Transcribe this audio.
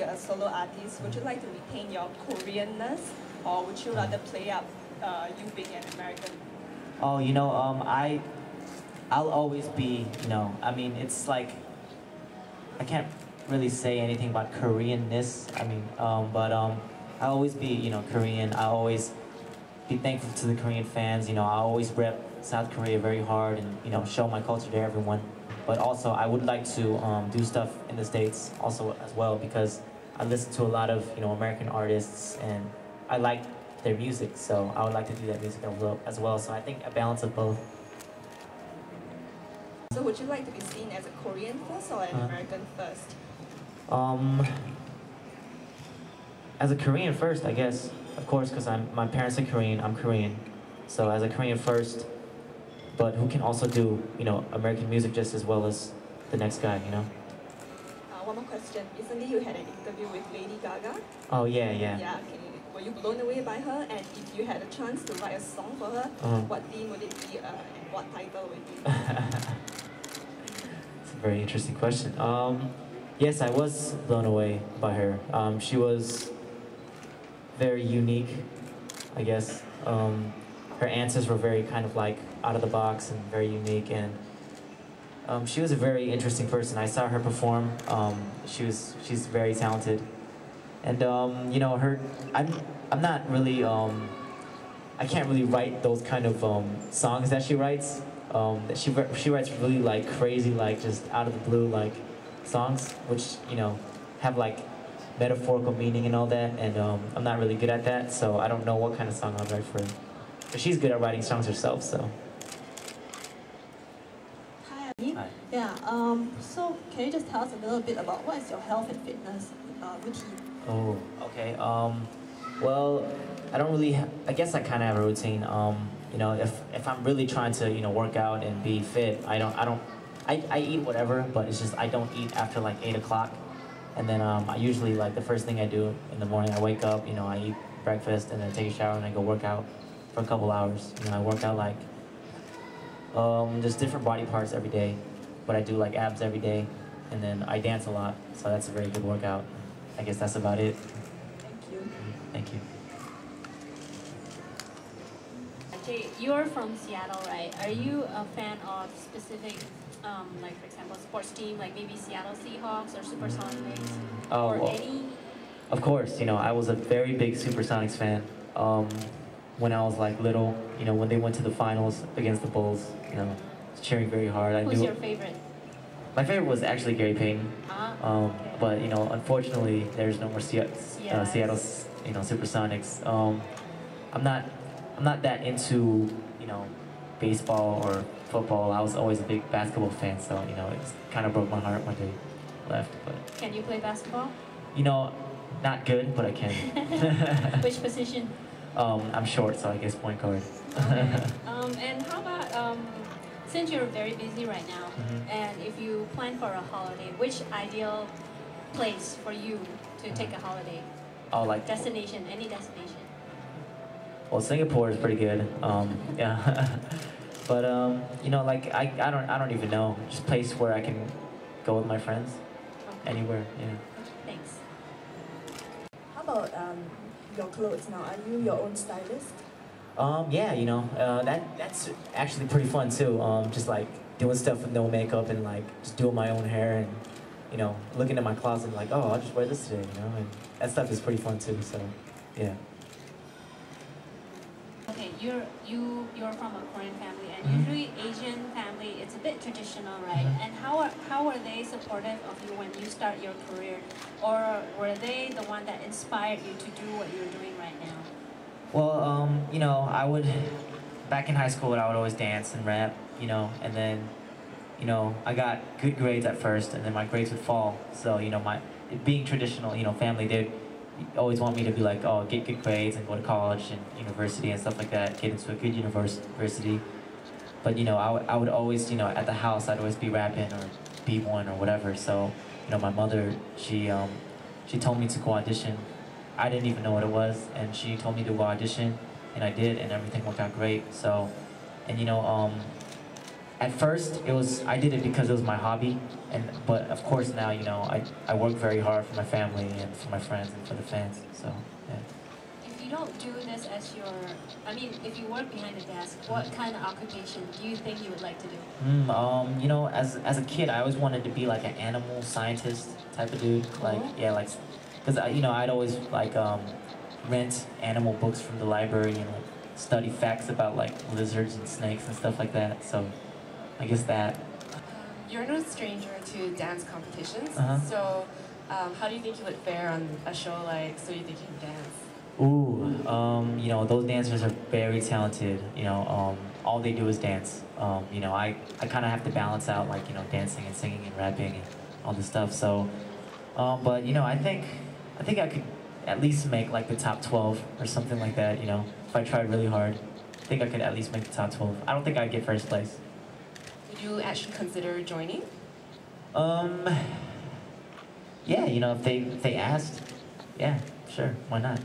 you're a solo artist, would you like to retain your Koreanness, or would you rather play up you being an American? Oh, I'll always be, I mean, it's like, I can't really say anything about Koreanness. I mean, I'll always be, Korean. I'll always be thankful to the Korean fans. I always rep South Korea very hard and, show my culture to everyone. But also, I would like to do stuff in the States also as well, because I listen to a lot of, American artists, and I like their music, so I would like to do that music as well. So I think a balance of both. So would you like to be seen as a Korean first or an American first? As a Korean first, I guess, of course, because my parents are Korean, I'm Korean. So as a Korean first, but who can also do, American music just as well as the next guy, One more question. Recently you had an interview with Lady Gaga. Oh, yeah. Yeah, were you blown away by her? And if you had a chance to write a song for her, what theme would it be and what title would it be? It's a very interesting question. Yes, I was blown away by her. She was very unique, I guess. Her answers were very kind of like out of the box and very unique, and she was a very interesting person. I saw her perform. She's very talented, and I'm not really I can't really write those kind of songs that she writes. She writes really like crazy, like just out of the blue like songs, which have like metaphorical meaning and all that, and I'm not really good at that, so I don't know what kind of song I'll write for her. But she's good at writing songs herself, so. Hi. Yeah, so can you just tell us a little bit about what is your health and fitness routine? Oh, okay. Well, I don't really, I guess I kind of have a routine. If I'm really trying to, work out and be fit, I eat whatever, but it's just I don't eat after like 8 o'clock. And then I usually, like, the first thing I do in the morning, I wake up, I eat breakfast and then take a shower and I go work out for a couple hours. I work out like just different body parts every day, but I do like abs every day, and then I dance a lot, so that's a very good workout. I guess that's about it. Thank you. Thank you. Jay, you're from Seattle, right? Are you a fan of specific, like for example, sports team, like maybe Seattle Seahawks or Supersonics, or well, any? Of course, I was a very big Supersonics fan. When I was like little, when they went to the finals against the Bulls, cheering very hard. Who's your favorite? My favorite was actually Gary Payton. Okay. But unfortunately, there's no more Seattle, Supersonics. I'm not that into baseball or football. I was always a big basketball fan, so it kind of broke my heart when they left. But can you play basketball? Not good, but I can. Which position? I'm short, so I guess point guard. Okay. And how about since you're very busy right now, and if you plan for a holiday, which ideal place for you to take a holiday? Oh, like destination, any destination. Well, Singapore is pretty good. Yeah, but like I don't even know. Just place where I can go with my friends. Okay. Anywhere, yeah. Thanks. How about your clothes now? Are you your own stylist? Yeah, that's actually pretty fun too. Just like doing stuff with no makeup and like just doing my own hair and looking at my closet and like, oh, I'll just wear this today, and that stuff is pretty fun too. So, yeah. Okay, you're from a Korean family, and usually Asian family, it's a bit traditional, right? And how are they supportive of you when you start your career, or were they the one that inspired you to do what you're doing right now? Well, back in high school, I would always dance and rap, and then, I got good grades at first, and then my grades would fall. So, being traditional, family, they always want me to be like, oh, get good grades and go to college and university and stuff like that, get into a good university. But, I would always, at the house, I'd always be rapping or B1 or whatever. So, my mother, she told me to go audition. I didn't even know what it was, and she told me to go audition, and I did, and everything worked out great. So, and at first I did it because it was my hobby, but of course now, you know, I work very hard for my family and for my friends and for the fans. So yeah. If you don't do this as your, I mean, if you work behind a desk, what kind of occupation do you think you would like to do? You know, as a kid, I always wanted to be like an animal scientist type of dude. Like, yeah, like, because you know, I'd always like rent animal books from the library and like study facts about like lizards and snakes and stuff like that. So, I guess that. You're no stranger to dance competitions. Uh-huh. So, how do you think you would fare on a show like So You Think You Can Dance? Ooh, you know, those dancers are very talented. You know, all they do is dance. You know, I kind of have to balance out like, you know, dancing and singing and rapping and all this stuff. So, but you know, I think I could at least make like the top 12 or something like that. You know, if I tried really hard, I think I could at least make the top 12. I don't think I'd get first place. Would you actually consider joining? Yeah, you know, if they asked, yeah, sure, why not?